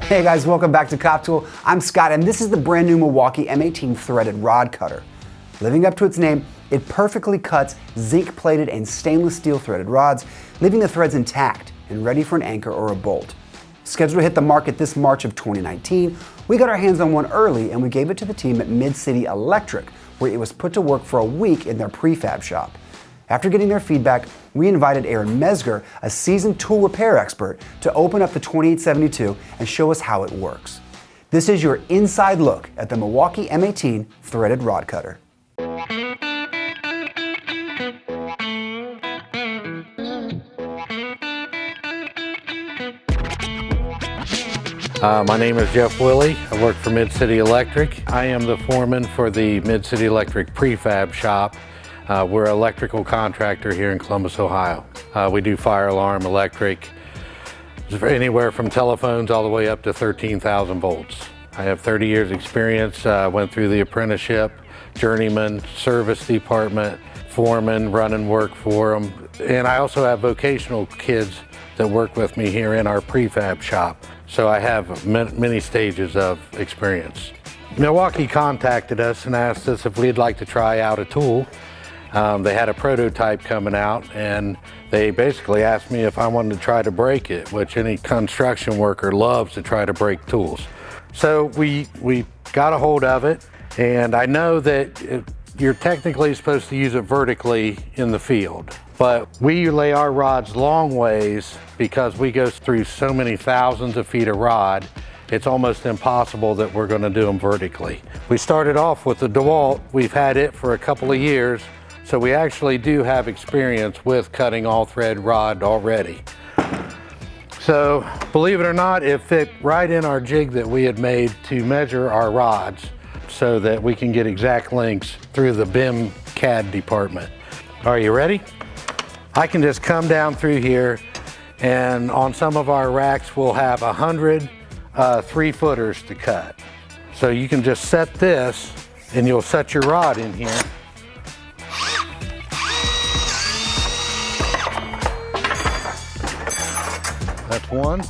Hey guys, welcome back to Cop Tool. I'm Scott, and this is the brand new Milwaukee M18 threaded rod cutter. Living up to its name, it perfectly cuts zinc-plated and stainless steel threaded rods, leaving the threads intact and ready for an anchor or a bolt. Scheduled to hit the market this March of 2019, we got our hands on one early and we gave it to the team at Mid-City Electric, where it was put to work for a week in their prefab shop. After getting their feedback, we invited Aaron Mezger, a seasoned tool repair expert, to open up the 2872 and show us how it works. This is your inside look at the Milwaukee M18 threaded rod cutter. My name is Jeff Willey. I work for Mid-City Electric. I am the foreman for the Mid-City Electric prefab shop. We're an electrical contractor here in Columbus, Ohio. We do fire alarm, electric, anywhere from telephones all the way up to 13,000 volts. I have 30 years experience, went through the apprenticeship, journeyman, service department, foreman, running work for them. And I also have vocational kids that work with me here in our prefab shop. So I have many stages of experience. Milwaukee contacted us and asked us if we'd like to try out a tool. They had a prototype coming out and they basically asked me if I wanted to try to break it, which any construction worker loves to try to break tools. So we got a hold of it, and I know that you're technically supposed to use it vertically in the field, but we lay our rods long ways because we go through so many thousands of feet of rod. It's almost impossible that we're going to do them vertically. We started off with the DeWalt. We've had it for a couple of years. So we actually do have experience with cutting all thread rod already. So believe it or not, it fit right in our jig that we had made to measure our rods so that we can get exact lengths through the BIM CAD department. Are you ready? I can just come down through here, and on some of our racks we'll have 100 3-footers to cut. So you can just set this and you'll set your rod in here. That's 1, 2,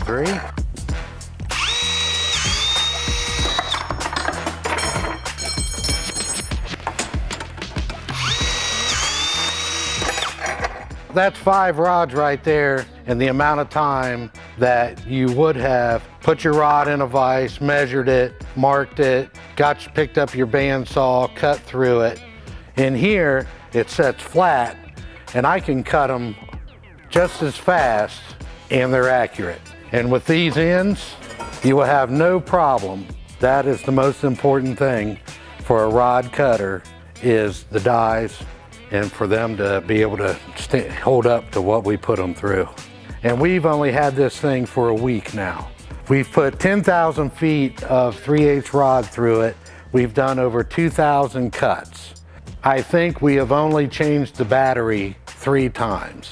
3. That's 5 rods right there, and the amount of time that you would have put your rod in a vise, measured it, marked it, picked up your bandsaw, cut through it. In here, it sets flat, and I can cut them just as fast, and they're accurate. And with these ends, you will have no problem. That is the most important thing for a rod cutter, is the dies, and for them to be able to hold up to what we put them through. And we've only had this thing for a week now. We've put 10,000 feet of 3/8 rod through it. We've done over 2,000 cuts. I think we have only changed the battery 3 times.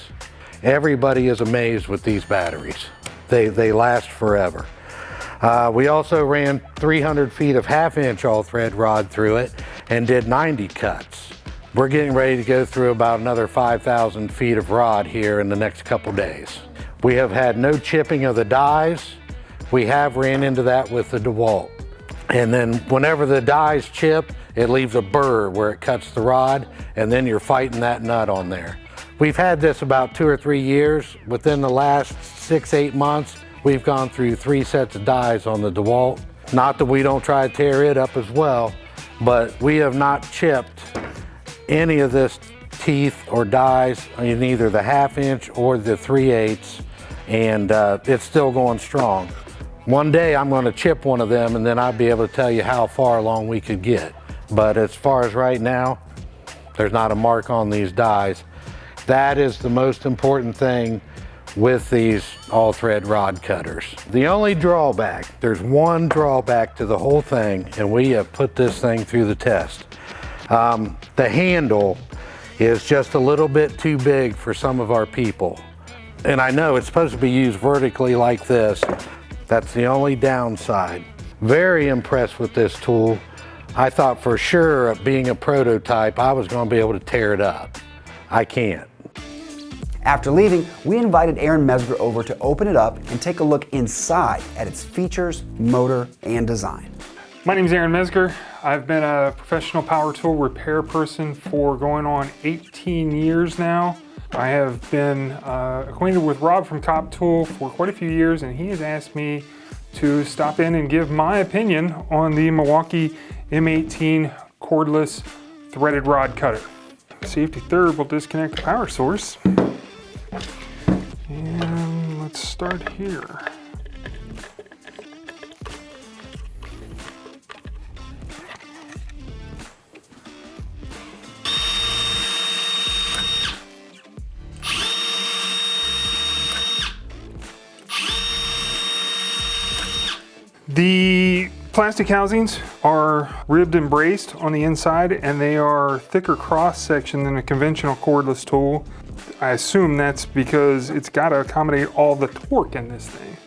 Everybody is amazed with these batteries. They last forever. We also ran 300 feet of 1/2-inch all thread rod through it and did 90 cuts. We're getting ready to go through about another 5,000 feet of rod here in the next couple days. We have had no chipping of the dies. We have ran into that with the DeWalt. And then whenever the dies chip, it leaves a burr where it cuts the rod, and then you're fighting that nut on there. We've had this about 2 or 3 years. Within the last 6-8 months, we've gone through 3 sets of dies on the DeWalt. Not that we don't try to tear it up as well, but we have not chipped any of this teeth or dies in either the 1/2-inch or the 3/8, and it's still going strong. One day I'm going to chip one of them, and then I'll be able to tell you how far along we could get. But as far as right now, there's not a mark on these dies. That is the most important thing with these all thread rod cutters. The only drawback, there's one drawback to the whole thing, and we have put this thing through the test. The handle is just a little bit too big for some of our people. And I know it's supposed to be used vertically like this. That's the only downside. Very impressed with this tool. I thought for sure, being a prototype, I was going to be able to tear it up. I can't. After leaving, we invited Aaron Mezger over to open it up and take a look inside at its features, motor, and design. My name is Aaron Mezger. I've been a professional power tool repair person for going on 18 years now. I have been acquainted with Rob from Cop Tool for quite a few years, and he has asked me to stop in and give my opinion on the Milwaukee M18 cordless threaded rod cutter. Safety third, we'll disconnect the power source. And let's start here. The plastic housings are ribbed and braced on the inside, and they are thicker cross section than a conventional cordless tool. I assume that's because it's got to accommodate all the torque in this thing.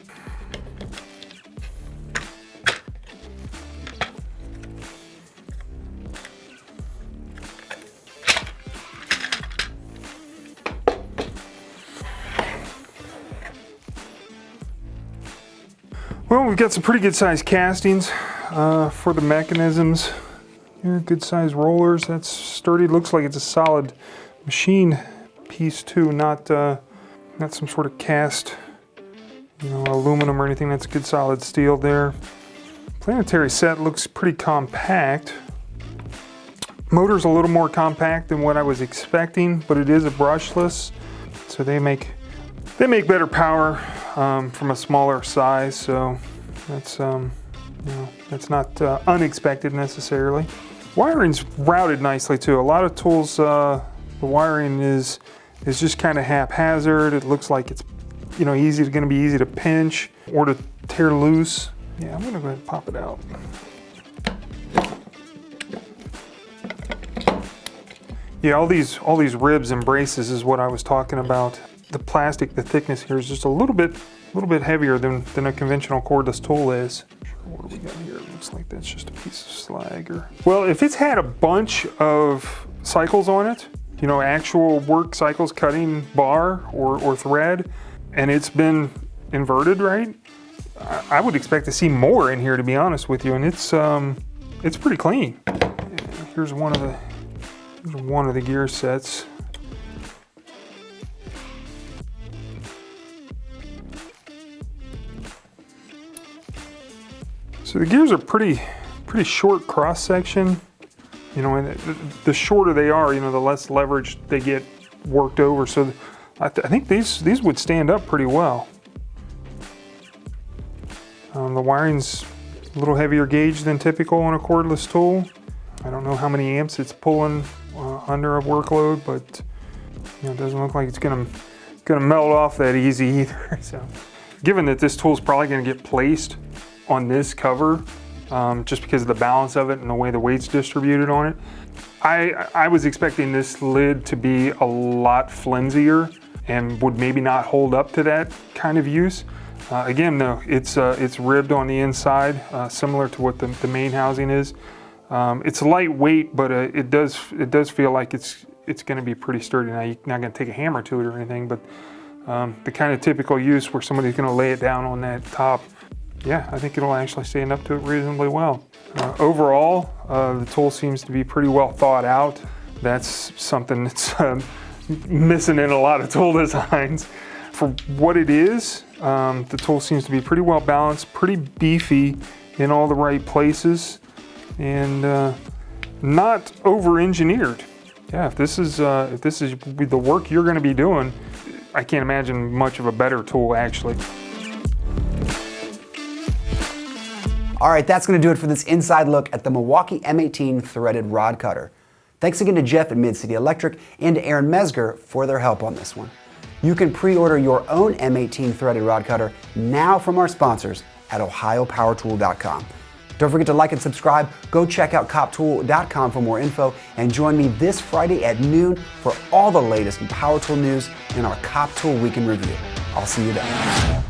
Well, we've got some pretty good sized castings for the mechanisms. Here, good sized rollers. That's sturdy. Looks like it's a solid machine piece too, not some sort of cast, aluminum or anything. That's good solid steel there. Planetary set looks pretty compact. Motor's a little more compact than what I was expecting, but it is a brushless, so they make better power from a smaller size. So that's that's not unexpected necessarily. Wiring's routed nicely too. A lot of tools, the wiring is just kind of haphazard. It looks like it's going to be easy to pinch or to tear loose. Yeah, I'm gonna go ahead and pop it out. Yeah, all these ribs and braces is what I was talking about. The plastic, the thickness here is just a little bit heavier than a conventional cordless tool is. What do we got here? It looks like that's just a piece of slag. Well, if it's had a bunch of cycles on it, actual work cycles, cutting bar or thread, and it's been inverted, right? I would expect to see more in here, to be honest with you, and it's pretty clean. Here's one of the gear sets. So the gears are pretty short cross section. And the shorter they are, the less leverage they get worked over. So I think these would stand up pretty well. The wiring's a little heavier gauge than typical on a cordless tool. I don't know how many amps it's pulling under a workload, but it doesn't look like it's gonna melt off that easy either. So, given that this tool's probably gonna get placed on this cover, just because of the balance of it and the way the weight's distributed on it, I was expecting this lid to be a lot flimsier and would maybe not hold up to that kind of use. Again, though, it's ribbed on the inside, similar to what the main housing is. It's lightweight, but it does feel like it's going to be pretty sturdy. Now, you're not going to take a hammer to it or anything, but the kind of typical use where somebody's going to lay it down on that top, yeah, I think it'll actually stand up to it reasonably well. Overall, the tool seems to be pretty well thought out. That's something that's missing in a lot of tool designs. For what it is, the tool seems to be pretty well balanced, pretty beefy in all the right places, and not over-engineered. Yeah, if this is the work you're going to be doing, I can't imagine much of a better tool actually. All right, that's going to do it for this inside look at the Milwaukee M18 threaded rod cutter. Thanks again to Jeff at Mid-City Electric and to Aaron Mezger for their help on this one. You can pre-order your own M18 threaded rod cutter now from our sponsors at ohiopowertool.com. Don't forget to like and subscribe. Go check out coptool.com for more info, and join me this Friday at noon for all the latest in power tool news in our Cop Tool Weekend Review. I'll see you then.